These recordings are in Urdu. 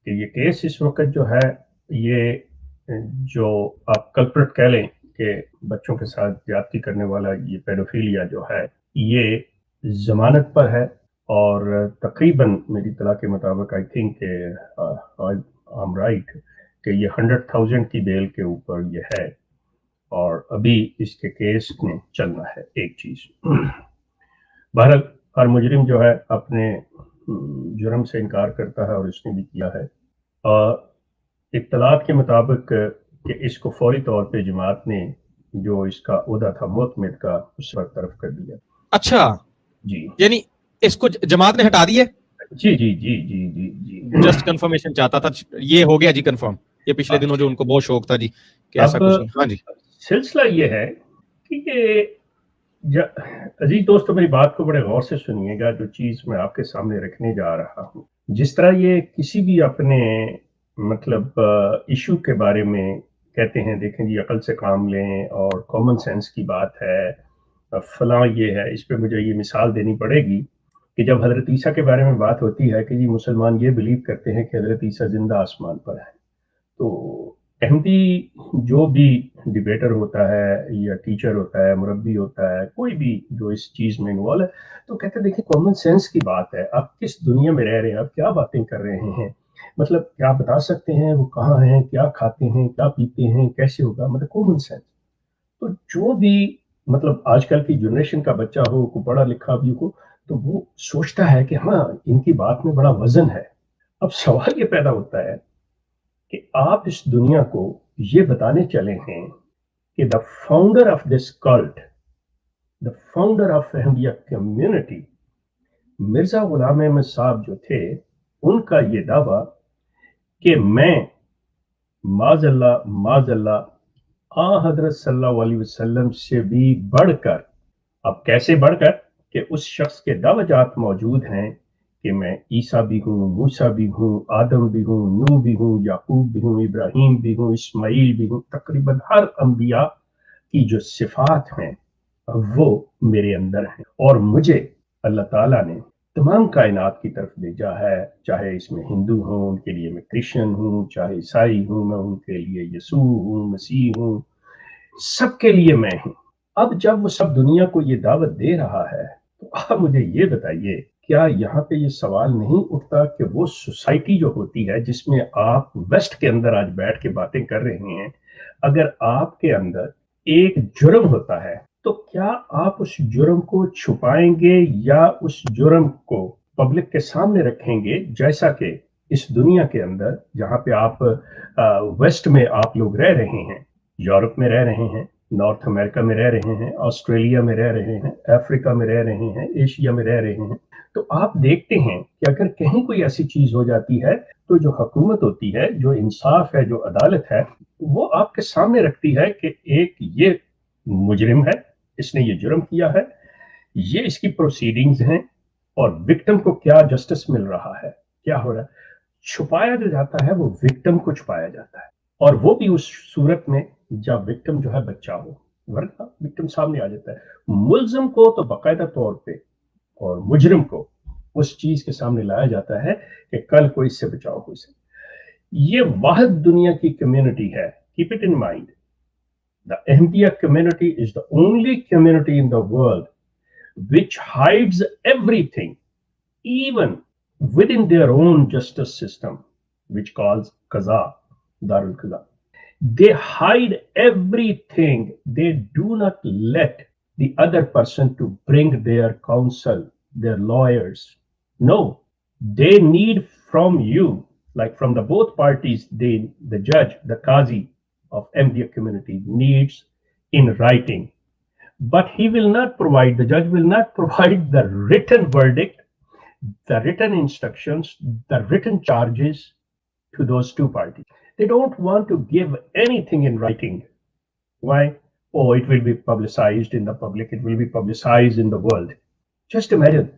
کہ یہ کیس اس وقت جو ہے یہ جو آپ کلپرٹ کہہ لیں کہ بچوں کے ساتھ زیادتی کرنے والا یہ پیڈوفیلیا جو ہے یہ ضمانت پر ہے، اور تقریباً میری اطلاع کے مطابق آئی تھنک آئی رائٹ کہ یہ 100,000 کی بیل کے اوپر یہ ہے، اور ابھی اس کے کیس میں چلنا ہے ایک چیز۔ بہرحال ہر مجرم جو ہے اپنے جرم سے انکار کرتا ہے، اور اس نے بھی کیا ہے۔ اطلاعات کے مطابق کہ اس کو فوری طور پہ جماعت نے جو اس کا عہدہ تھا معتمد کا اس پر طرف کر دیا۔ اچھا جی یعنی اس کو جماعت نے ہٹا دیے؟ جی جی جی جی جی جی جسٹ کنفرمیشن چاہتا تھا، یہ ہو گیا جی کنفرم۔ یہ پچھلے دنوں جو ان کو بہت شوق تھا جی کہ ایسا اب کچھ نہیں۔ ہاں جی سلسلہ یہ ہے کہ عزیز دوستو میری بات کو بڑے غور سے سنیے گا، جو چیز میں آپ کے سامنے رکھنے جا رہا ہوں۔ جس طرح یہ کسی بھی اپنے مطلب ایشو کے بارے میں کہتے ہیں، دیکھیں جی عقل سے کام لیں اور کامن سینس کی بات ہے، فلاں یہ ہے، اس پہ مجھے یہ مثال دینی پڑے گی کہ جب حضرت عیسیٰ کے بارے میں بات ہوتی ہے کہ جی مسلمان یہ بلیو کرتے ہیں کہ حضرت عیسیٰ زندہ آسمان پر ہے، تو احمدی جو بھی ڈیبیٹر ہوتا ہے یا ٹیچر ہوتا ہے، مربی ہوتا ہے، کوئی بھی جو اس چیز میں انوالو ہے، تو کہتے ہیں دیکھیں کامن سینس کی بات ہے، آپ کس دنیا میں رہ رہے ہیں، آپ کیا باتیں کر رہے ہیں، مطلب کیا بتا سکتے ہیں وہ کہاں ہیں، کیا کھاتے ہیں، کیا پیتے ہیں، کیسے ہوگا، مطلب کامن سینس۔ تو جو بھی مطلب آج کل کی جنریشن کا بچہ ہو، کو پڑھا لکھا بھی ہو، تو وہ سوچتا ہے کہ ہاں ان کی بات میں بڑا وزن ہے۔ اب سوال یہ پیدا ہوتا ہے کہ آپ اس دنیا کو یہ بتانے چلے ہیں کہ the founder of this cult, the founder of Ahmadiyya community, Mirza Ghulam Ahmad صاحب جو تھے، ان کا یہ دعویٰ کہ میں معاذ اللہ حضرت صلی اللہ علیہ وسلم سے بھی بڑھ کر، اب کیسے بڑھ کر کہ اس شخص کے درجات موجود ہیں کہ میں عیسیٰ بھی ہوں، موسیٰ بھی ہوں، آدم بھی ہوں، نوح بھی ہوں، یعقوب بھی ہوں، ابراہیم بھی ہوں، اسماعیل بھی ہوں، تقریباً ہر انبیاء کی جو صفات ہیں وہ میرے اندر ہیں، اور مجھے اللہ تعالیٰ نے تمام کائنات کی طرف بھیجا ہے، چاہے اس میں ہندو ہوں ان کے لیے میں کرسچن ہوں، چاہے عیسائی ہوں میں ان کے لیے یسوع ہوں، مسیح ہوں، سب کے لیے میں ہوں۔ اب جب وہ سب دنیا کو یہ دعوت دے رہا ہے تو آپ مجھے یہ بتائیے، کیا یہاں پہ یہ سوال نہیں اٹھتا کہ وہ سوسائٹی جو ہوتی ہے جس میں آپ ویسٹ کے اندر آج بیٹھ کے باتیں کر رہے ہیں، اگر آپ کے اندر ایک جرم ہوتا ہے تو کیا آپ اس جرم کو چھپائیں گے یا اس جرم کو پبلک کے سامنے رکھیں گے، جیسا کہ اس دنیا کے اندر جہاں پہ آپ ویسٹ میں آپ لوگ رہ رہے ہیں، یورپ میں رہ رہے ہیں، نارتھ امریکہ میں رہ رہے ہیں، آسٹریلیا میں رہ رہے ہیں، افریقہ میں رہ رہے ہیں، ایشیا میں رہ رہے ہیں، تو آپ دیکھتے ہیں کہ اگر کہیں کوئی ایسی چیز ہو جاتی ہے تو جو حکومت ہوتی ہے، جو انصاف ہے، جو عدالت ہے، وہ آپ کے سامنے رکھتی ہے کہ ایک یہ مجرم ہے، اس نے یہ جرم کیا ہے، یہ اس کی پروسیڈنگز ہیں، اور وکٹم کو کیا جسٹس مل رہا ہے، کیا ہو رہا ہے۔ چھپایا جو جاتا ہے وہ وکٹم کو چھپایا جاتا ہے، اور وہ بھی اس صورت میں جب وکٹم جو ہے بچہ ہو، ورنہ وکٹم سامنے آ جاتا ہے۔ ملزم کو تو باقاعدہ طور پہ اور مجرم کو اس چیز کے سامنے لایا جاتا ہے کہ کل کو اس سے بچاؤ ہو سکے۔ یہ واحد دنیا کی کمیونٹی ہے، keep it in mind. The Ahmadiyya community is the only community in the world which hides everything, even within their own justice system, which calls Qaza, Darul Qaza. They hide everything. They do not let the other person to bring their counsel, their lawyers. No, they need from you, like from the both parties, the judge, the Qazi of Ahmadiyya community needs in writing. But he will not provide, the judge will not provide the written verdict, the written instructions, the written charges to those two parties. They don't want to give anything in writing. Why? Oh, it will be publicized in the public, it will be publicized in the world. Just imagine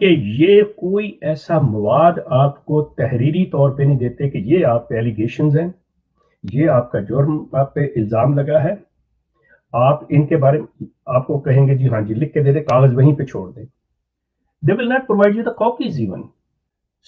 کہ یہ کوئی ایسا مواد آپ کو تحریری طور پہ نہیں دیتے کہ یہ آپ پہ ایلیگیشنز ہیں، یہ آپ کا جرم، آپ پہ الزام لگا ہے، آپ ان کے بارے میں آپ کو کہیں گے جی ہاں جی لکھ کے دے دیں، کاغذ وہیں پہ چھوڑ دیں۔ They will not provide you the copies even.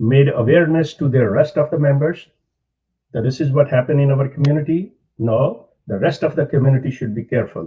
made awareness to the rest of the members that this is what happened in our community? No, the rest of the community should be careful.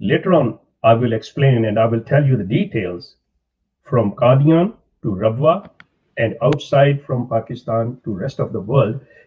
later on I will explain and I will tell you the details from Qadian to Rabwa and outside from Pakistan to rest of the world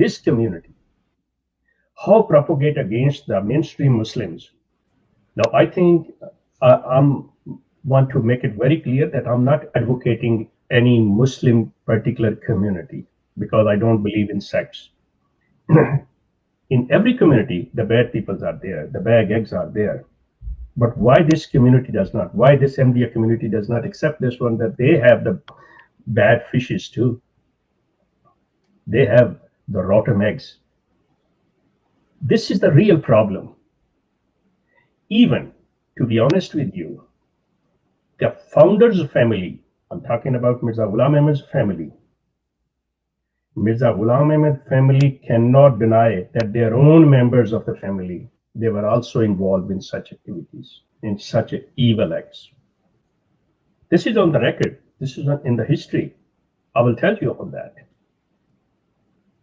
this community how propagate against the mainstream Muslims. Now, I think I want to make it very clear that I'm not advocating any Muslim particular community because I don't believe in sects. In every community, the bad people are there, the bad eggs are there. But why this community does not? Why this Ahmadiyya community does not accept this one, that they have the bad fishes too? They have the rotten eggs. This is the real problem. Even, to be honest with you, the founders of family, I'm talking about Mirza Ghulam Ahmad's family. Mirza Ghulam Ahmad family cannot deny that their own members of the family, they were also involved in such activities, in such evil acts. This is on the record. This is in the history. I will tell you about that.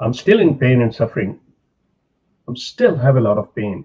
I'm still in pain and suffering. I still have a lot of pain.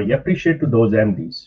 I appreciate to those Ahmadis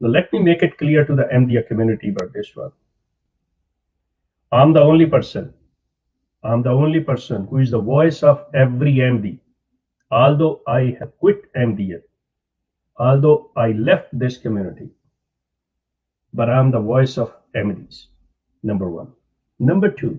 So let me make it clear to the Ahmadiyya community about this one. I'm the only person who is the voice of every Ahmadi. Although I have quit Ahmadiyya, although I left this community, but I'm the voice of Ahmadis. Number one. Number two,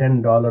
$10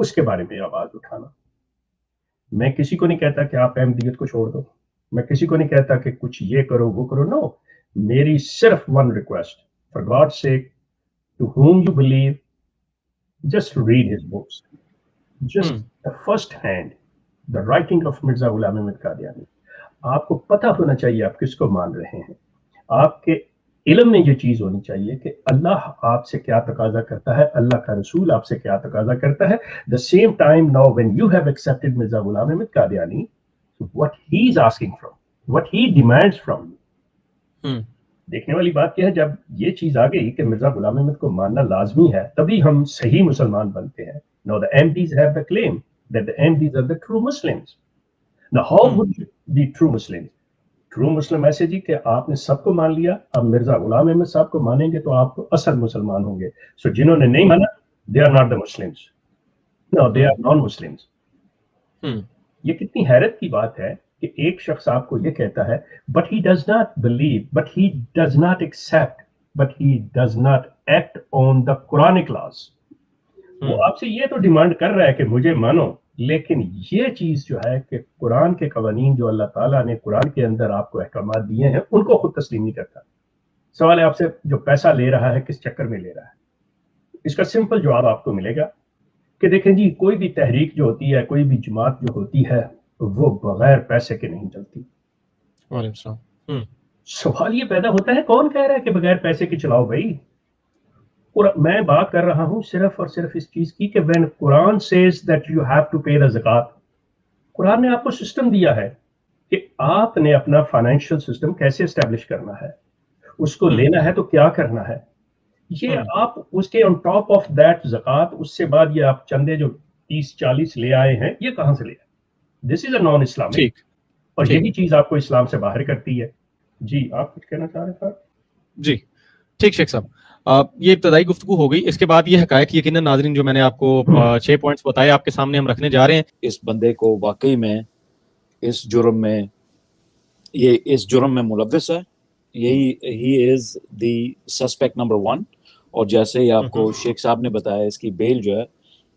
اس کے بارے میں آواز اٹھانا. میں کسی کو نہیں کہتا کہ آپ احمدیت کو چھوڑ دو, میں کسی کو نہیں کہتا کہ کچھ یہ کرو وہ کرو, نو. میری صرف one request, for God sake, to whom you believe, just read his books, just the first hand, the writing of Mirza Ghulam Ahmad Qadiani. آپ کو پتہ ہونا چاہیے آپ کس کو مان رہے ہیں. آپ کے علم میں یہ چیز ہونی چاہیے کہ اللہ آپ سے کیا تقاضا کرتا ہے, اللہ کا رسول آپ سے کیا تقاضا کرتا ہے. The same time now when you have accepted Mirza Ghulam Ahmad Qadiani, what he is asking from, what he demands from you. دیکھنے والی بات کیا ہے, جب یہ چیز آ گئی کہ مرزا غلام احمد کو ماننا لازمی ہے تبھی ہم صحیح مسلمان بنتے ہیں. Now the MDs have the claim that the MDs are the true Muslims. Now how would you be true Muslims? True Muslim ایسے جی کہ آپ نے سب کو مان لیا, اب مرزا غلام احمد صاحب کو مانیں گے تو آپ اصل مسلمان ہوں گے. سو جنہوں نے نہیں مانا, they are not the Muslims, no they are non Muslims. یہ کتنی حیرت کی بات ہے کہ ایک شخص آپ کو یہ کہتا ہے but he does not believe, but he does not accept, but he does not act on the Quranic laws. وہ آپ سے یہ تو ڈیمانڈ کر رہا ہے کہ مجھے مانو, لیکن یہ چیز جو ہے کہ قرآن کے قوانین جو اللہ تعالیٰ نے قرآن کے اندر آپ کو احکامات دیے ہیں ان کو خود تسلیم نہیں کرتا. سوال ہے آپ سے, جو پیسہ لے رہا ہے کس چکر میں لے رہا ہے؟ اس کا سمپل جواب آپ کو ملے گا کہ دیکھیں جی, کوئی بھی تحریک جو ہوتی ہے, کوئی بھی جماعت جو ہوتی ہے, وہ بغیر پیسے کے نہیں چلتی. سوال یہ پیدا ہوتا ہے کون کہہ رہا ہے کہ بغیر پیسے کے چلاؤ بھائی. اور میں بات کر رہا ہوں صرف اور صرف اس چیز کی کہ when Quran says that you have to pay the زکوٰۃ, قرآن نے آپ کو سسٹم دیا ہے کہ آپ نے اپنا فائنینشیل سسٹم کیسے اسٹیبلش کرنا ہے, اس کو لینا ہے تو کیا کرنا ہے. یہ آپ اس کے on top of that زکوٰۃ, اس سے بعد یہ آپ چندے جو 30-40 لے آئے ہیں, یہ کہاں سے لے آئے؟ دس از اے نان اسلامک, اور یہی چیز آپ کو اسلام سے باہر کرتی ہے. جی آپ کچھ کہنا چاہ رہے تھے؟ جی ٹھیک شیخ صاحب, یہ ابتدائی گفتگو ہو گئی. اس کے بعد یہ حقائق یقیناً ناظرین جو میں نے آپ کو 6 پوائنٹس بتائے آپ کے سامنے ہم رکھنے جا رہے ہیں. اس بندے کو واقعی میں اس جرم میں ملوث ہے. یہی ہی از دی سسپیکٹ نمبر 1. اور جیسے ہی آپ کو شیخ صاحب نے بتایا, اس کی بیل جو ہے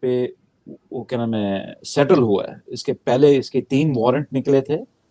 پہ وہ کیا نام ہے سیٹل ہوا ہے. اس کے پہلے اس کے 3 وارنٹ نکلے تھے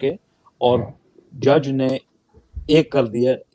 کے, اور جج نے ایک کر دیا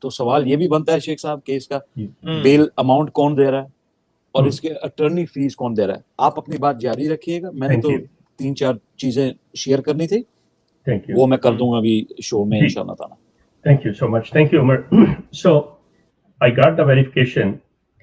تو سوال یہ بھی بنتا ہے شیخ صاحب کہ اس کا بیل اماؤنٹ کون دے رہا ہے اور اس کے اٹرنی فیس کون دے رہا ہے. آپ اپنی بات جاری رکھیے گا, میں نے تو 3-4 چیزیں شیئر کرنی تھی, وہ میں کر دوں گا ابھی شو میں انشاءاللہ تعالی. Thank you so much. Thank you Umar. So I got the verification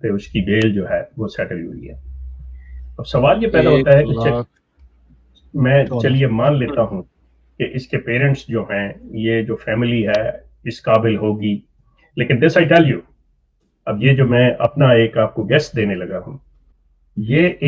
پہ اس کی بیل جو ہے وہ سیٹل ہوئی ہے. اب سوال یہ پیدا ہوتا ہے کہ میں چلیے مان لیتا ہوں کہ اس کے پیرنٹس جو ہیں, یہ جو فیملی ہے اس قابل ہوگی, لیکن دس آئی ٹیل یو, اب یہ جو میں اپنا ایک آپ کو گیس دینے لگا ہوں, یہ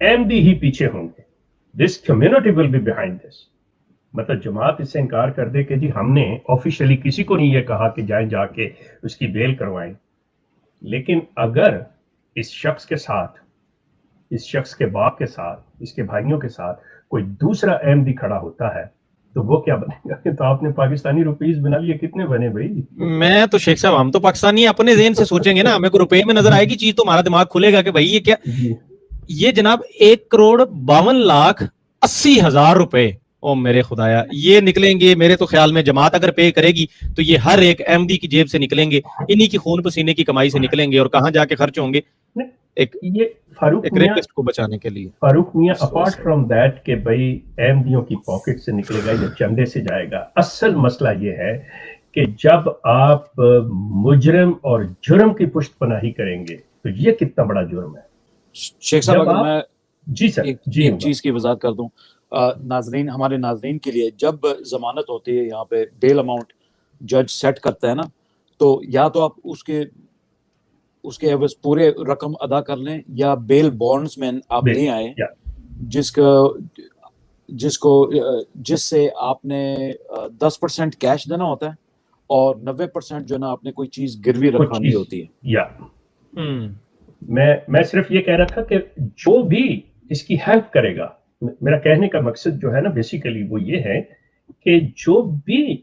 MD ہی پیچھے ہوں گے. This community will be behind this. مطلب جماعت اس سے انکار کر دے کہ جی ہم نے آفیشلی کسی کو نہیں یہ کہا کہ جائیں جا کے اس کی بیل کروائیں, لیکن اگر اس شخص کے ساتھ, اس شخص کے باپ کے ساتھ, اس کے بھائیوں کے ساتھ کوئی دوسرا MD کھڑا ہوتا ہے تو وہ کیا بنے گا؟ تو آپ نے پاکستانی روپیز بنا لیے, کتنے بنے بھائی؟ میں تو شیخ صاحب ہم تو پاکستانی اپنے ذہن سے سوچیں گے نا, ہمیں کو روپے میں نظر آئے گی چیز تو ہمارا دماغ کھلے گا کہ بھائی یہ کیا. یہ جناب 1,52,80,000 او میرے خدایا, یہ نکلیں گے میرے تو خیال میں جماعت اگر پے کرے گی تو یہ ہر ایک MD کی جیب سے نکلیں گے, انہی کی خون پسینے کی کمائی سے نکلیں گے, اور کہاں جا کے خرچ ہوں گے ایک ریپسٹ کو بچانے کے لیے. فاروق میاں اپارٹ فرام دیٹ کہ بھائی MDوں کی پاکٹ سے نکلے گا یا چندے سے جائے گا, اصل مسئلہ یہ ہے کہ جب آپ مجرم اور جرم کی پشت پناہی کریں گے تو یہ کتنا بڑا جرم ہے. شیخ صاحب اگر میں جی سر ایک چیز کی وضاحت کر دوں ناظرین, ہمارے ناظرین کے لیے, جب ضمانت ہوتی ہے یہاں پہ بیل اماؤنٹ جج سیٹ کرتا ہے نا, تو یا تو آپ اس کے عوض پورے رقم ادا کر لیں, یا بیل بانڈز میں آپ لے آئیں جس سے آپ نے 10% کیش دینا ہوتا ہے اور 90% جو نا آپ نے کوئی چیز گروی رکھانی ہوتی ہے. میں صرف یہ کہہ رہا تھا کہ جو بھی اس کی ہیلپ کرے گا, میرا کہنے کا مقصد جو ہے نا بیسیکلی وہ یہ ہے کہ جو بھی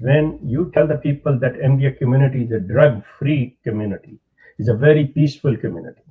when you tell the people that Ahmadiyya community is a drug-free community, is a very peaceful community,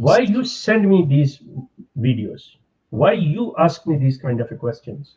Why you send me these videos? Why you ask me these kind of questions?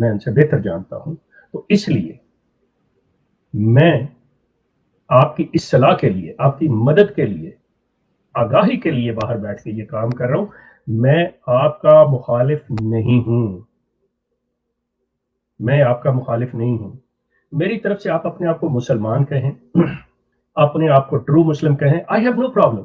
میں ان سے بہتر جانتا ہوں. تو اس لیے میں آپ کی اصلاح کے لیے, آپ کی مدد کے لیے, آگاہی کے لیے باہر بیٹھ کے یہ کام کر رہا ہوں. میں آپ کا مخالف نہیں ہوں, میں آپ کا مخالف نہیں ہوں. میری طرف سے آپ اپنے آپ کو مسلمان کہیں, اپنے آپ کو ٹرو مسلم کہیں, آئی ہیو نو پرابلم.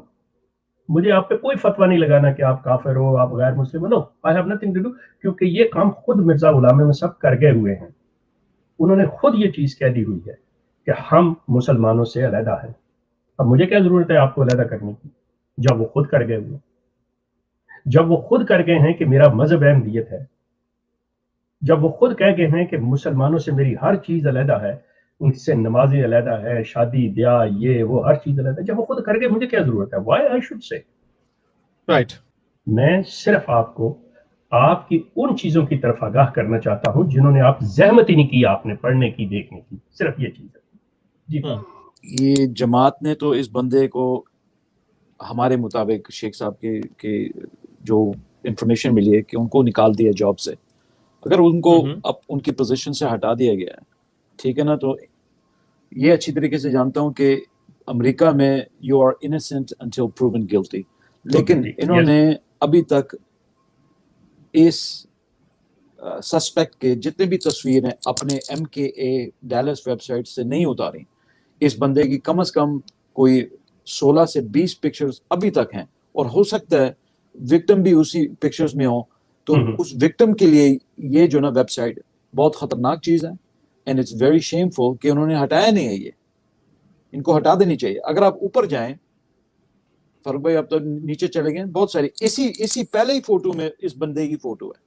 مجھے آپ پہ کوئی فتویٰ نہیں لگانا کہ آپ کافر ہو, آپ غیر مسلم ہو. No, I have nothing to do, کیونکہ یہ کام خود مرزا غلام احمد صاحب کر گئے ہوئے ہیں. انہوں نے خود یہ چیز کہہ دی ہوئی ہے کہ ہم مسلمانوں سے علیحدہ ہیں. اب مجھے کیا ضرورت ہے آپ کو علیحدہ کرنے کی, جب وہ خود کر گئے ہوئے, جب وہ خود کر گئے ہیں کہ میرا مذہب احمدیت ہے, جب وہ خود کہہ گئے ہیں کہ مسلمانوں سے میری ہر چیز علیحدہ ہے, ان سے نمازی علیحدہ ہے, شادی بیاہ یہ وہ ہر چیز علیحدہ ہے, جب وہ خود کر گئے مجھے کیا ضرورت ہے؟ Why I should say. Right. میں صرف آپ کو آپ کی ان چیزوں کی طرف آگاہ کرنا چاہتا ہوں جنہوں نے آپ زحمت ہی نہیں کی آپ نے پڑھنے کی, دیکھنے کی, صرف یہ چیز ہے. جی یہ جماعت نے تو اس بندے کو ہمارے مطابق شیخ صاحب کے جو انفارمیشن ملی ہے کہ ان کو نکال دیا جاب سے. اگر ان کو اب ان کی پوزیشن سے ہٹا دیا گیا ہے, ٹھیک ہے نا, تو یہ اچھی طریقے سے جانتا ہوں کہ امریکہ میں you are innocent until proven guilty, لیکن انہوں نے ابھی تک اس سسپیکٹ کے جتنے بھی تصویریں اپنے MKA ڈیلس ویب سائٹ سے نہیں اتاری. اس بندے کی کم از کم کوئی 16 سے 20 پکچرز ابھی تک ہیں, اور ہو سکتا ہے وکٹم بھی اسی پکچرز میں ہوں. تو اس وکٹم کے لیے یہ جو نا ویب سائٹ بہت خطرناک چیز ہے, اینڈ اٹس ویری شیم فل کہ انہوں نے ہٹایا نہیں ہے. یہ ان کو ہٹا دینی چاہیے. اگر آپ اوپر جائیں فاروق بھائی, آپ تو نیچے چلے گئے, بہت ساری اسی پہلے ہی فوٹو میں اس بندے کی فوٹو ہے.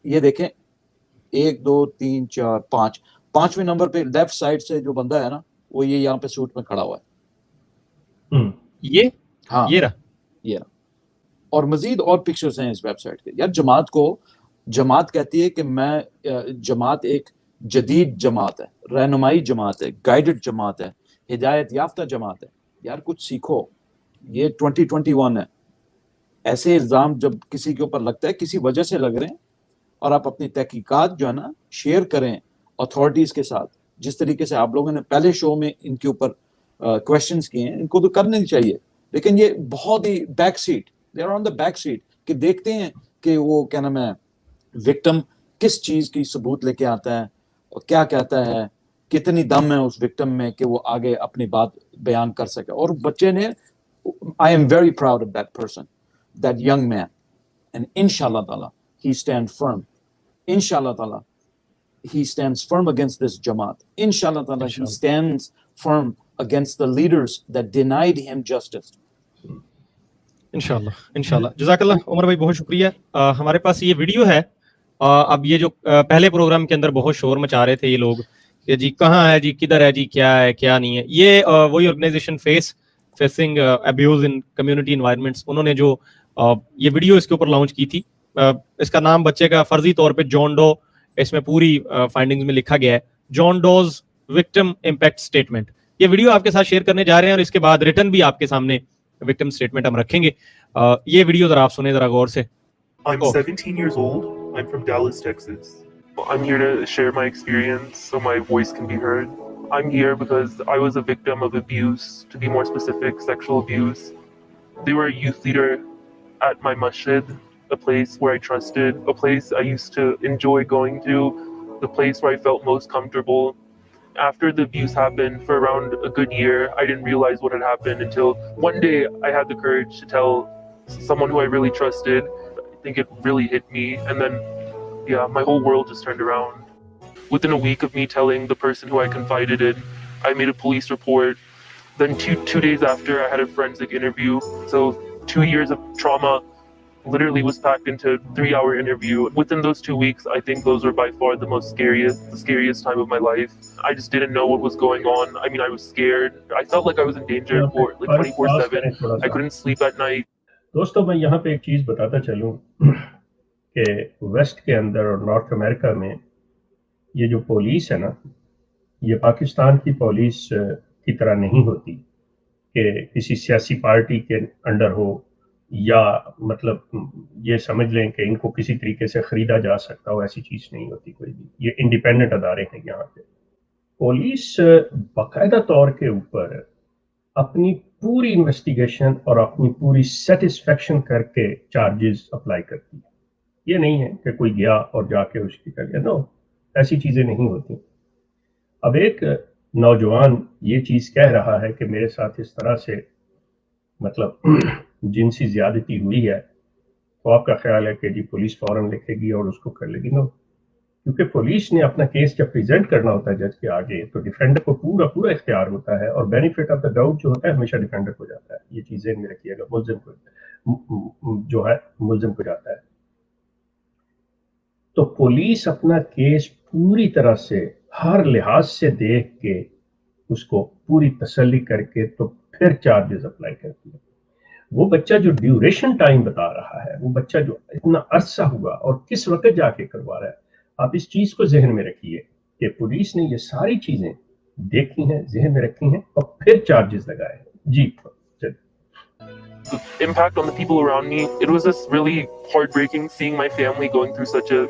یہ دیکھیں 1 2 3 4 5 5ویں نمبر پہ لیفٹ سائڈ سے جو بندہ ہے نا, وہ یہ یہاں پہ سوٹ میں کھڑا ہوا ہے. یہ ہاں یہ رہا. اور مزید اور پکچرز ہیں اس ویب سائٹ کے. یار جماعت کہتی ہے کہ میں جماعت ایک جدید جماعت ہے, رہنمائی جماعت ہے, گائیڈڈ جماعت ہے, ہدایت یافتہ جماعت ہے. یار کچھ سیکھو, یہ 2021 ہے. ایسے الزام جب کسی کے اوپر لگتا ہے, کسی وجہ سے لگ رہے ہیں, اور آپ اپنی تحقیقات جو ہے نا شیئر کریں اتھارٹیز کے ساتھ, جس طریقے سے آپ لوگوں نے پہلے شو میں ان کے اوپر کویشچنز کیے ہیں, ان کو تو کرنے چاہیے. لیکن یہ بہت ہی back seat, they are on the back seat, کہ دیکھتے ہیں کہ وہ کیا نام ہے وکٹم کس چیز کی ثبوت لے کے آتا ہے اور کیا کہتا ہے, کتنی دم ہے اس وکٹم میں کہ وہ آگے اپنی بات بیان کر سکے. اور بچے نے, I am very proud of that person, that young man, and inshallah ta'ala he stands firm. Inshallah ta'ala he stands firm against this jamaat. Inshallah ta'ala he stands firm against the leaders that denied him justice. انشاءاللہ. جزاک اللہ عمر بھائی, بہت شکریہ. ہمارے پاس یہ ویڈیو ہے. اب یہ جو پہلے پروگرام کے اندر بہت شور مچا رہے تھے یہ لوگ کہ جی کہاں ہے, جی کدھر ہے, جی کیا ہے کیا نہیں ہے, یہ وہی organization facing abuse in community environments, انہوں نے جو یہ ویڈیو اس کے اوپر لانچ کی تھی. اس کا نام بچے کا فرضی طور پہ جان ڈو, اس میں پوری فائنڈنگز میں لکھا گیا ہے, جان ڈوز وکٹم امپیکٹ اسٹیٹمنٹ. یہ ویڈیو آپ کے ساتھ شیئر کرنے جا رہے ہیں, اور اس کے بعد ریٹن بھی آپ کے سامنے وکٹم اسٹیٹمنٹ ہم رکھیں گے. یہ ویڈیو ذرا آپ سنیں ذرا غور سے. I'm 17 years old. I'm from Dallas, Texas. I'm here to share my experience so my voice can be heard. I'm here because I was a victim of abuse, to be more specific, sexual abuse. They were a youth leader at my masjid, a place where I trusted, a place I used to enjoy going to, the place where I felt most comfortable. After the abuse happened for around a good year, I didn't realize what had happened until one day I had the courage to tell someone who I really trusted. I think it really hit me, and then my whole world just turned around. Within a week of me telling the person who I confided in, I made a police report. Then two days after, I had a forensic interview. So 2 years of trauma literally was packed into a 3-hour interview. Within those 2 weeks, I think those were by far the scariest time of my life. I just didn't know what was going on. I mean, I was scared. I felt like I was in danger for like 24/7. I couldn't sleep at night. دوستوں میں یہاں پہ ایک چیز بتاتا چلوں کہ ویسٹ کے اندر اور نارتھ امریکہ میں یہ جو پولیس ہے نا, یہ پاکستان کی پولیس کی طرح نہیں ہوتی کہ کسی سیاسی پارٹی کے انڈر ہو, یا مطلب یہ سمجھ لیں کہ ان کو کسی طریقے سے خریدا جا سکتا ہو، ایسی چیز نہیں ہوتی کوئی بھی. یہ انڈیپینڈنٹ ادارے ہیں یہاں پہ. پولیس باقاعدہ طور کے اوپر اپنی پوری انویسٹیگیشن اور اپنی پوری سیٹسفیکشن کر کے چارجز اپلائی کرتی ہے. یہ نہیں ہے کہ کوئی گیا اور جا کے اس کی کر لیا، نو، ایسی چیزیں نہیں ہوتی. اب ایک نوجوان یہ چیز کہہ رہا ہے کہ میرے ساتھ اس طرح سے مطلب جنسی زیادتی ہوئی ہے، تو آپ کا خیال ہے کہ جی پولیس فوراً لکھے گی اور اس کو کر لے گی؟ نو، کیونکہ پولیس نے اپنا کیس جب پریزنٹ کرنا ہوتا ہے جج کے آگے تو ڈیفینڈر کو پورا اختیار ہوتا ہے، اور بینیفٹ آف دا ڈاؤٹ جو ہوتا ہے ہمیشہ ڈیفینڈر کو جاتا ہے. یہ چیز ذہن میں رکھیے گا، ملزم کو جو ہے ملزم کو جاتا ہے. تو پولیس اپنا کیس پوری طرح سے ہر لحاظ سے دیکھ کے اس کو پوری تسلی کر کے تو پھر چارجز اپلائی کرتی ہے. وہ بچہ جو ڈیوریشن ٹائم بتا رہا ہے، وہ بچہ جو اتنا عرصہ ہوا اور کس وقت جا کے کروا رہا ہے، آپ اس چیز کو ذہن میں رکھیے کہ پولیس نے یہ ساری چیزیں دیکھی ہیں، ذہن میں رکھی ہیں اور پھر چارجز لگائے ہیں. جی The impact on the people around me, it was just really heartbreaking seeing my family going through such a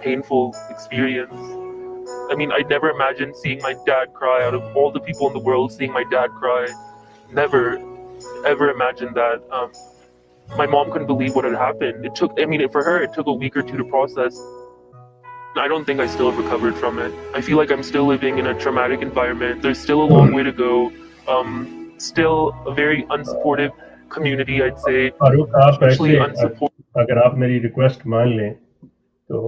painful experience. I mean, I'd never imagined seeing my dad cry. Out of all the people in the world, seeing my dad cry, never ever imagined that. My mom couldn't believe what had happened. It took, I mean, for her, it took a week or two to process. I don't think I still have recovered from it. I feel like I'm still living in a traumatic environment. There's still a long way to go. Still a very unsupportive community, I'd say. فاروق، آپ Especially ایسے unsupportive. اگر آپ میری ریکویسٹ مان لیں تو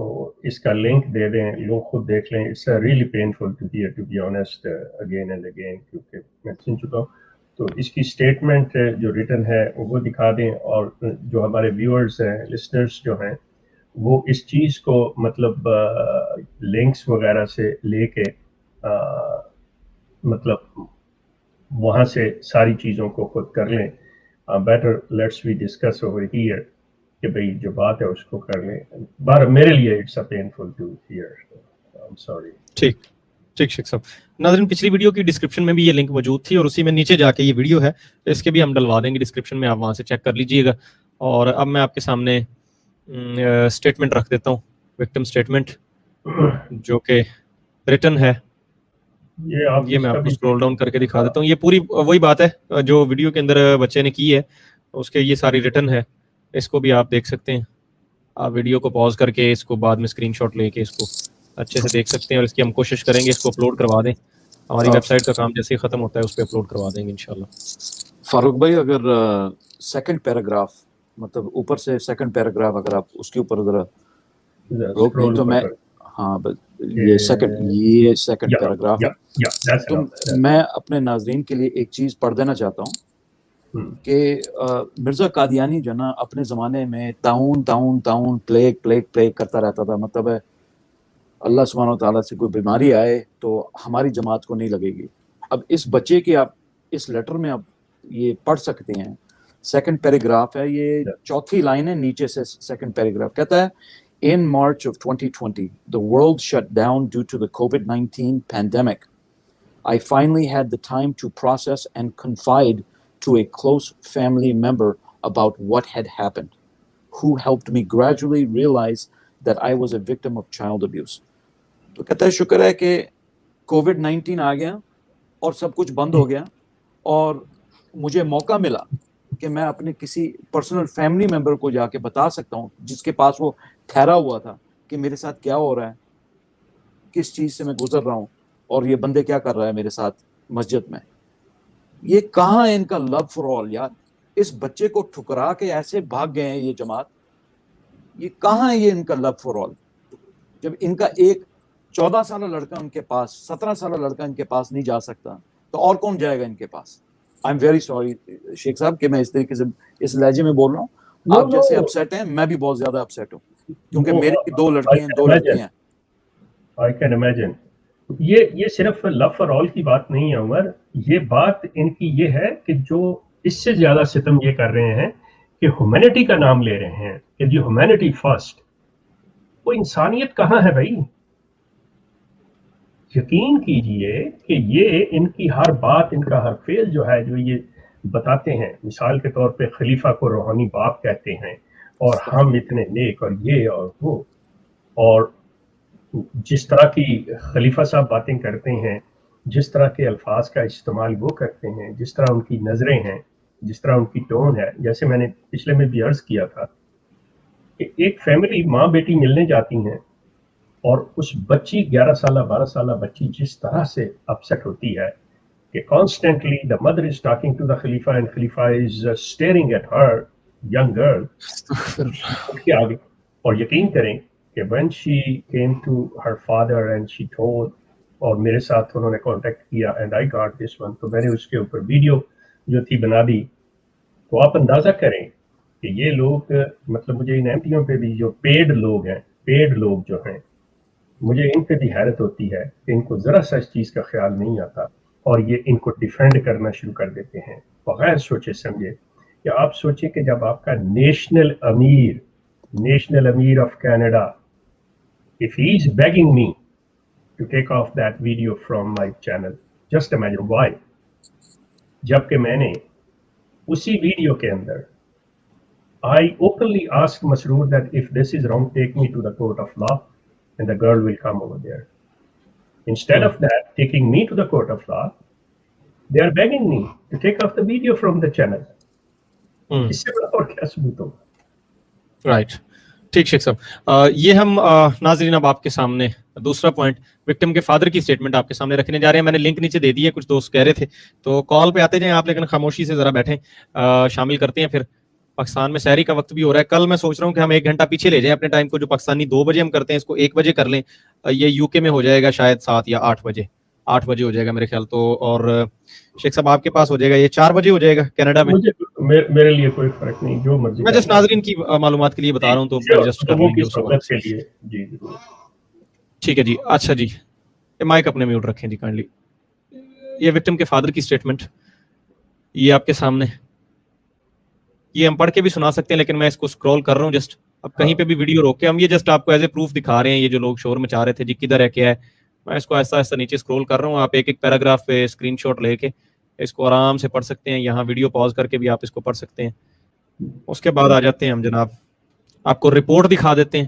اس کا لنک دے دیں، لوگ خود دیکھ لیں. It's really painful to hear, to be honest, again and again, کیونکہ میں سن چکا ہوں. تو اس کی اسٹیٹمنٹ جو ریٹن ہے وہ دکھا دیں، اور جو ہمارے ویورز ہیں، لسنرز جو ہیں، وہ اس چیز کو مطلب لنکس وغیرہ سے لے کے مطلب وہاں سے ساری چیزوں کو خود کر لیں. Better let's we discuss over here کہ بھئی جو بات ہے اس کو کر لیں. میرے لیے it's a painful to hear. I am sorry. ٹھیک شیخ صاحب. ناظرین، پچھلی ویڈیو کی ڈسکرپشن میں بھی یہ لنک موجود تھی، اور اسی میں نیچے جا کے یہ ویڈیو ہے، اس کے بھی ہم ڈلوا دیں گے ڈسکرپشن میں، آپ وہاں سے چیک کر لیجئے گا. اور اب میں آپ کے سامنے اسٹیٹمنٹ رکھ دیتا ہوں، وکٹم اسٹیٹمنٹ، جو کہ ریٹن ہے. یہ میں آپ کو اسکرول ڈاؤن کر کے دکھا دیتا ہوں. یہ پوری وہی بات ہے جو ویڈیو کے اندر بچے نے کی ہے، اس کے یہ ساری ریٹن ہے. اس کو بھی آپ دیکھ سکتے ہیں. آپ ویڈیو کو پاز کر کے اس کو بعد میں اسکرین شاٹ لے کے اس کو اچھے سے دیکھ سکتے ہیں، اور اس کی ہم کوشش کریں گے اس کو اپلوڈ کروا دیں. ہماری ویب سائٹ کا کام جیسے ہی ختم ہوتا ہے اس پہ اپلوڈ کروا دیں گے انشاءاللہ. فاروق بھائی، اگر سیکنڈ پیراگراف، مطلب اوپر سے سیکنڈ پیراگراف اگر آپ اس کے اوپر ذرا روک دیں تو میں، ہاں یہ سیکنڈ پیراگراف ہے. تو میں اپنے ناظرین کے لیے ایک چیز پڑھ دینا چاہتا ہوں کہ مرزا قادیانی جو نا اپنے زمانے میں تعاون پلیگ کرتا رہتا تھا. مطلب ہے اللہ سبحانہ و تعالیٰ سے کوئی بیماری آئے تو ہماری جماعت کو نہیں لگے گی. اب اس بچے کے آپ اس لیٹر میں آپ یہ پڑھ سکتے ہیں. سیکنڈ پیراگراف ہے، یہ چوتھی لائن ہے نیچے سے. سیکنڈ پیراگراف کہتا ہے In March of 2020, the world shut down due to the COVID-19 pandemic. I finally had the time to process and confide to a close family member about what had happened, who helped me gradually realize that I was a victim of child abuse. تو کہتا ہے شکر ہے کہ COVID-19 آ گیا اور سب کچھ بند ہو گیا، اور مجھے موقع ملا کہ میں اپنے کسی پرسنل فیملی ممبر کو جا کے بتا سکتا ہوں، جس کے پاس وہ ٹھہرا ہوا تھا، کہ میرے ساتھ کیا ہو رہا ہے، کس چیز سے میں گزر رہا ہوں، اور یہ بندے کیا کر رہا ہے میرے ساتھ مسجد میں. یہ کہاں ہے ان کا لو فار آل یار؟ اس بچے کو ٹھکرا کے ایسے بھاگ گئے ہیں یہ جماعت. یہ کہاں ہے یہ ان کا لو فار آل؟ جب ان کا ایک 14 سالہ لڑکا ان کے پاس، 17 سالہ لڑکا ان کے پاس نہیں جا سکتا، تو اور کون جائے گا ان کے پاس؟ آئی ایم ویری سوری شیخ صاحب کہ میں اس طریقے سے اس لہجے میں بول رہا ہوں. آپ جیسے اپسیٹ ہیں، میں بھی بہت زیادہ اپسیٹ ہوں، کیونکہ میرے 2 لڑکے ہیں، 2 لڑکے ہیں. I can imagine. یہ صرف لو فار آل کی بات نہیں ہے عمر، یہ بات ان کی یہ ہے کہ جو اس سے زیادہ ستم یہ کر رہے ہیں کہ ہیومینٹی کا نام لے رہے ہیں کہ جی ہیومینٹی فرسٹ. وہ انسانیت کہاں ہے بھائی؟ یقین کیجئے کہ یہ ان کی ہر بات، ان کا ہر فعل جو ہے، جو یہ بتاتے ہیں, مثال کے طور پہ خلیفہ کو روحانی باپ کہتے ہیں, اور ہم اتنے نیک اور یہ اور وہ, اور جس طرح کی خلیفہ صاحب باتیں کرتے ہیں, جس طرح کے الفاظ کا استعمال وہ کرتے ہیں, جس طرح ان کی نظریں ہیں, جس طرح ان کی ٹون ہے, جیسے میں نے پچھلے میں بھی عرض کیا تھا کہ ایک فیملی ماں بیٹی ملنے جاتی ہیں اور اس بچی 11 سالہ 12 سالہ بچی جس طرح سے اپسیٹ ہوتی ہے کہ constantly the mother is talking to the Khalifa and Khalifa is staring at her young girl کے آگے. اور یقین کریں کہ when she came to her father and she told, اور میرے ساتھ انہوں نے کانٹیکٹ کیا and I got this one, تو میں نے اس کے اوپر ویڈیو جو تھی بنا دی. تو آپ اندازہ کریں کہ یہ لوگ, مطلب مجھے ان ایم پہ بھی جو پیڈ لوگ ہیں, پیڈ لوگ جو ہیں, مجھے ان پہ بھی حیرت ہوتی ہے کہ ان کو ذرا سا اس چیز کا خیال نہیں آتا اور یہ ان کو ڈیفینڈ کرنا شروع کر دیتے ہیں بغیر سوچے سمجھے. کہ آپ سوچیں کہ جب آپ کا national Amir of Canada, if he is begging me to take off that video from my channel, just imagine why. جبکہ میں نے اسی ویڈیو کے اندر I openly asked Masroor that if this is wrong, take me to the court of law and the girl will come over there. Instead of that, taking me to the court of law, they are begging me to take off the video from the channel. اس سے بڑا اور کیا ثبوت ہوگا؟ رائٹ, ٹھیک شیخ صاحب, یہ ہم ناظرین اب آپ کے سامنے دوسرا پوائنٹ وکٹم کے فادر کی اسٹیٹمنٹ آپ کے سامنے رکھنے جا رہے ہیں. میں نے لنک نیچے دے دی ہے, کچھ دوست کہہ رہے تھے تو کال پہ آتے جائیں آپ, لیکن خاموشی سے ذرا بیٹھیں, شامل کرتے ہیں. پھر پاکستان میں سحری کا وقت بھی ہو رہا ہے. کل میں سوچ رہا ہوں کہ ہم 1 گھنٹہ پیچھے لے جائیں اپنے ٹائم کو, جو پاکستانی 2 بجے ہم کرتے ہیں اس کو 1 بجے کر لیں. یہ یو کے میں ہو جائے گا شاید 7 یا 8 بجے, 8 بجے ہو جائے گا میرے خیال تو. اور شیخ صاحب آپ کے پاس ہو جائے گا یہ 4 بجے ہو جائے گا کینیڈا میں. میرے لیے کوئی فرق نہیں, جو مرضی. میں جسٹ ناظرین کی معلومات کے لیے بتا رہا ہوں تو ایڈجسٹ کر لیں گے اس وقت کے لیے. جی ضرور, ٹھیک ہے جی. اچھا جی, مائک اپنے میوٹ رکھیں جی کائنڈلی. یہ وکٹم کے فادر کی اسٹیٹمنٹ یہ آپ کے سامنے, یہ ہم پڑھ کے بھی سنا سکتے ہیں لیکن میں اس کو اسکرول کر رہا ہوں جسٹ. اب کہیں پہ بھی ویڈیو روک کے ہم یہ جسٹ آپ کو ایز اے پروف دکھا رہے ہیں. یہ جو لوگ شور مچا رہے تھے جی کدھر ہے کیا ہے, میں اس کو ایسا ایسا نیچے اسکرول کر رہا ہوں. آپ ایک ایک پیراگراف پہ اسکرین شاٹ لے کے اس کو آرام سے پڑھ سکتے ہیں. یہاں ویڈیو پاز کر کے بھی آپ اس کو پڑھ سکتے ہیں. اس کے بعد آ جاتے ہیں ہم جناب, آپ کو رپورٹ دکھا دیتے ہیں.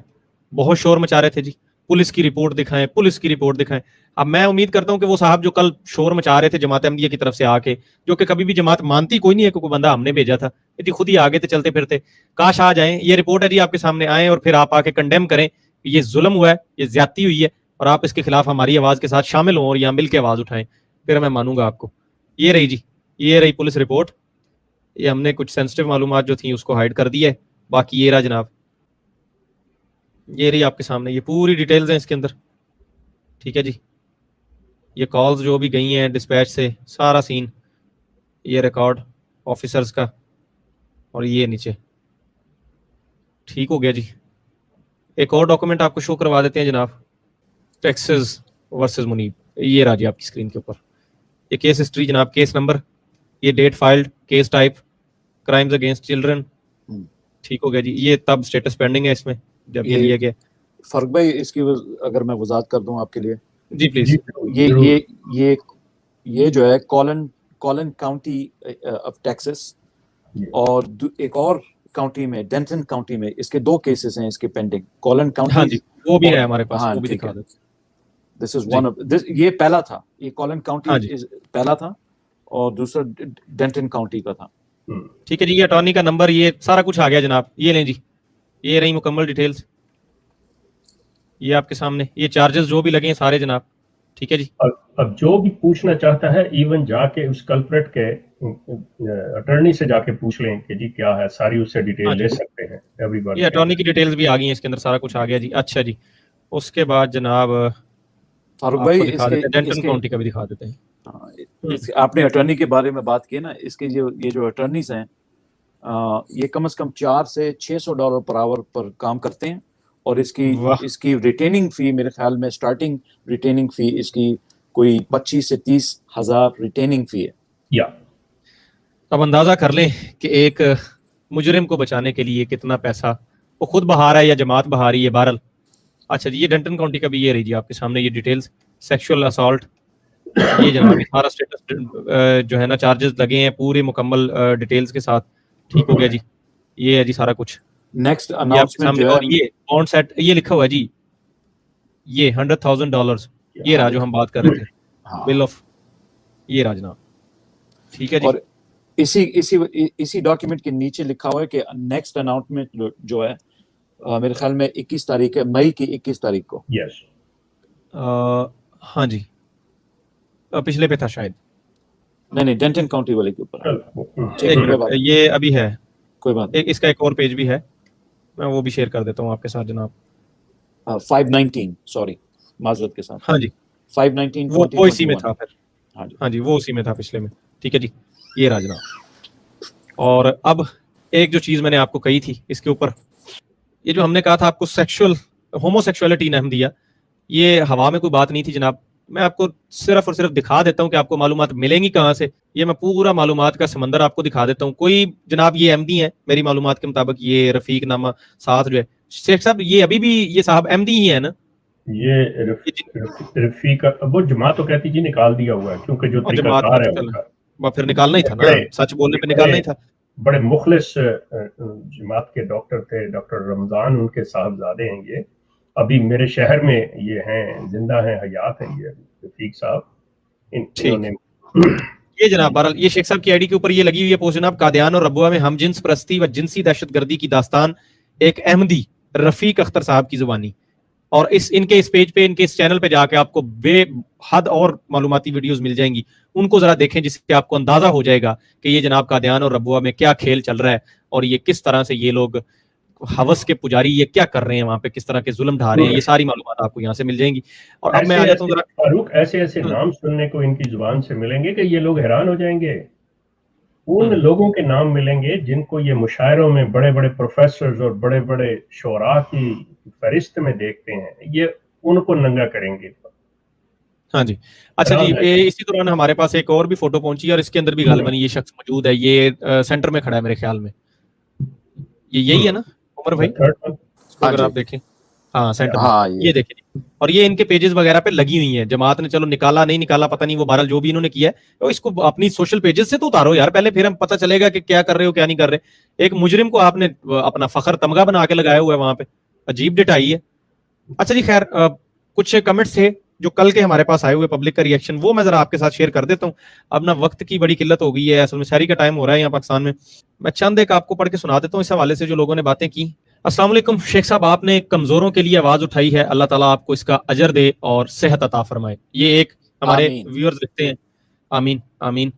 بہت شور مچا رہے تھے جی, پولیس کی رپورٹ دکھائیں, پولیس کی رپورٹ دکھائیں. اب میں امید کرتا ہوں کہ وہ صاحب جو کل شور مچا رہے تھے جماعت احمدیہ کی طرف سے آ کے, جو کہ کبھی بھی جماعت مانتی کوئی نہیں ہے, کوئی بندہ ہم نے بھیجا تھا جی, خود ہی آگے تھے چلتے پھرتے, کاش آ جائیں. یہ رپورٹ ہے جی, آپ کے سامنے آئیں اور پھر آپ آ کے کنڈیم کریں کہ یہ ظلم ہوا ہے, یہ زیادتی ہوئی ہے, اور آپ اس کے خلاف ہماری آواز کے ساتھ شامل ہوں اور یہاں مل کے آواز اٹھائیں, پھر میں مانوں گا آپ کو. یہ رہی جی, یہ رہی پولیس رپورٹ. یہ ہم نے کچھ سینسٹیو معلومات جو تھیں اس کو ہائڈ کر دی ہے. باقی یہ رہا جناب, یہ رہی آپ کے سامنے, یہ پوری ڈیٹیلز ہیں اس کے اندر. ٹھیک ہے جی, یہ کالز جو بھی گئی ہیں ڈسپیچ سے, سارا سین, یہ ریکارڈ آفیسرز کا, اور یہ نیچے. ٹھیک ہو گیا جی. ایک اور ڈاکومنٹ آپ کو شو کروا دیتے ہیں جناب, ٹیکسز ورسز منیب. یہ رہا جی آپ کی اسکرین کے اوپر. یہ کیس ہسٹری جناب, کیس نمبر, یہ date filed, case type crimes against children. ٹھیک ہو گیا جی. یہ تب اسٹیٹس پینڈنگ ہے اس میں جب یہ لیا گیا. فرق بھائی اس کی اگر میں وضاحت کر دوں آپ کے لیے. جی پلیز. یہ جو ہے کولن کاؤنٹی آف ٹیکسس, اور ایک اور کاؤنٹی میں ڈینٹن کاؤنٹی میں اس کے 2 کیسز ہیں اس کے پینڈنگ. کولن کاؤنٹی, ہاں جی وہ بھی ہے ہمارے پاس, وہ بھی دکھا دیں. دس از ون آف دس, یہ پہلا تھا, یہ کولن کاؤنٹی پہلا تھا اور دوسرا ڈینٹن کاؤنٹی کا تھا. ٹھیک ہے جی. یہ اٹارنی کا نمبر, یہ سارا کچھ آ گیا جناب. یہ لیں جی, یہ رہی مکمل ڈیٹیلز, یہ آپ کے سامنے. یہ چارجز جو بھی لگے ہیں سارے جناب. ٹھیک ہے جی. اب جو بھی پوچھنا چاہتا ہے ایون جا کے اس کلپریٹ کے اٹرنی سے جا کے پوچھ لیں کہ جی کیا ہے, ساری اس سے ڈیٹیل لے سکتے ہیں. یہ اٹارنی کی ڈیٹیلز بھی آ گئی ہیں اس کے اندر, سارا کچھ آ گیا جی. اچھا جی, اس کے بعد جناب فاروق بھائی ڈینٹن کاؤنٹی کا بھی دکھا دیتے ہیں. آپ نے اٹارنی کے بارے میں بات کی نا, اس کے یہ جو اٹارنیز ہیں یہ کم از کم $400 سے $600 پر آور پر کام کرتے ہیں, اور اس کی ریٹیننگ فی میرے خیال میں اسٹارٹنگ ریٹیننگ فی اس کی کوئی 25,000 سے 30,000 ریٹیننگ فی ہے. اب اندازہ کر لیں کہ ایک مجرم کو بچانے کے لیے کتنا پیسہ وہ خود بہا رہا ہے یا جماعت بہا رہی ہے, بہرحال. اچھا جی, یہ ڈنٹن کاؤنٹی کا بھی یہ رہی جی آپ کے سامنے, یہ ڈیٹیلز. سیکشول اسالٹ, یہ جناب سارا اسٹیٹس جو ہے نا چارجز لگے ہیں پورے مکمل ڈیٹیلز کے ساتھ. ٹھیک ہو گیا جی, یہ ہے جی سارا کچھ. نیکسٹ اناؤنسمنٹ جو اور ہے یہ بانڈ سیٹ یہ لکھا ہوا ہے جی, یہ $100,000 یہ رہا جو ہم بات کر رہے تھے, بل آف یہ رہا جناب. ٹھیک ہے جی. اور اسی ڈاکیومنٹ کے نیچے لکھا ہوا ہے کہ نیکسٹ اناؤنسمنٹ جو ہے میرے خیال میں 21 تاریخ ہے, مئی کی 21 تاریخ کو. یس ہاں جی, پچھلے پہ تھا شاید. نہیں ڈینٹن کاؤنٹی والے کے اوپر. ایک منٹ, یہ ابھی ہے, کوئی بات نہیں. اس کا ایک اور پیج بھی ہے, میں وہ بھی شیئر کر دیتا ہوں آپ کے ساتھ جناب. 519 سوری معذرت کے ساتھ. ہاں جی 519 وہ اسی میں تھا پھر. ہاں جی ہاں جی وہ اسی میں تھا پچھلے میں. ٹھیک ہے جی, یہ رہا جناب. اور اب ایک جو چیز میں نے آپ کو کہی تھی اس کے اوپر, یہ جو ہم نے کہا تھا آپ کو سیکشل ہومو سیکشولیٹی نے ہم دیا, یہ ہوا میں کوئی بات نہیں تھی جناب. میں آپ کو صرف اور صرف دکھا دیتا ہوں کہ آپ کو معلومات ملیں گی کہاں سے. یہ میں پورا معلومات کا سمندر آپ کو دکھا دیتا ہوں. کوئی جناب یہ احمدی ہیں میری معلومات کے مطابق, یہ رفیق نامہ ساتھ جو ہے شیخ صاحب, یہ ابھی بھی یہ صاحب احمدی ہی ہے نا؟ یہ رفیق وہ جماعت تو کہتی جی نکال دیا ہوا ہے کیونکہ جو طریقہ کار ہے ان کا پھر نکالنا ہی تھا نا, سچ بولنے پہ نکالنا ہی تھا. بڑے مخلص جماعت کے ڈاکٹر تھے, ڈاکٹر رمضان ان کے صاحبزادے ہیں. یہ ابھی میرے شہر میں یہ ہیں, زندہ ہیں, حیات ہیں یہ رفیق صاحب. انہوں نے یہ جناب بہرحال یہ شیخ صاحب کی آئی ڈی کے اوپر یہ لگی ہوئی ہے پوسٹ جناب, قادیان اور ربوہ میں ہم جنس پرستی و جنسی دہشت گردی کی داستان, ایک احمدی رفیق اختر صاحب کی زبانی. اور ان کے اس پیج پہ, ان کے اس چینل پہ جا کے آپ کو بے حد اور معلوماتی ویڈیوز مل جائیں گی. ان کو ذرا دیکھیں جس سے آپ کو اندازہ ہو جائے گا کہ یہ جناب قادیان اور ربوہ میں کیا کھیل چل رہا ہے, اور یہ کس طرح سے یہ لوگ ہوس کے پجاری یہ کیا کر رہے ہیں وہاں پہ, کس طرح کے ظلم ڈھا رہے ہیں. یہ ساری معلومات آپ کو یہاں سے مل جائیں گی. اور اب میں آ جاتا ہوں ذرا فاروق, ایسے نام سننے کو ان کی زبان سے ملیں گے کہ یہ لوگ حیران ہو جائیں گے. ان لوگوں کے نام ملیں گے جن کو یہ مشاعروں میں بڑے بڑے پروفیسرز اور بڑے بڑے شعراء کی فہرست میں دیکھتے ہیں, یہ ان کو ننگا کریں گے. ہاں جی اچھا جی, اسی دوران ہمارے پاس ایک اور بھی فوٹو پہنچی ہے, اور اس کے اندر بھی غالباً یہ شخص موجود ہے. یہ سینٹر میں کھڑا ہے میرے خیال میں, یہ یہی ہے نا عمر بھائی, اگر آپ دیکھیں. ہاں سینٹر میں یہ دیکھیں, اور یہ ان کے پیجز وغیرہ پہ لگی ہوئی ہیں. جماعت نے چلو نکالا نہیں نکالا پتہ نہیں, وہ بہرحال جو بھی انہوں نے کیا ہے, تو اس کو اپنی سوشل پیجز سے تو اتارو یار پہلے, پھر ہم پتہ چلے گا کہ کیا کر رہے ہو کیا نہیں کر رہے. ایک مجرم کو آپ نے اپنا فخر تمغہ بنا کے لگایا ہوا ہے وہاں پہ, عجیب ڈیٹ آئی ہے. اچھا جی خیر, کچھ کمنٹس تھے جو کل کے ہمارے پاس آئے ہوئے پبلک کا ریئیکشن, وہ میں ذرا آپ کے ساتھ شیئر کر دیتا ہوں. اب نا وقت کی بڑی قلت ہو گئی ہے, اصل میں شہری کا ٹائم ہو رہا ہے یہاں پاکستان میں. میں چند ایک آپ کو پڑھ کے سنا دیتا ہوں اس حوالے سے جو لوگوں نے باتیں کی. السلام علیکم شیخ صاحب, آپ نے کمزوروں کے لیے آواز اٹھائی ہے, اللہ تعالیٰ آپ کو اس کا اجر دے اور صحت عطا فرمائے. یہ ایک ہمارے ویورز لکھتے ہیں, آمین آمین.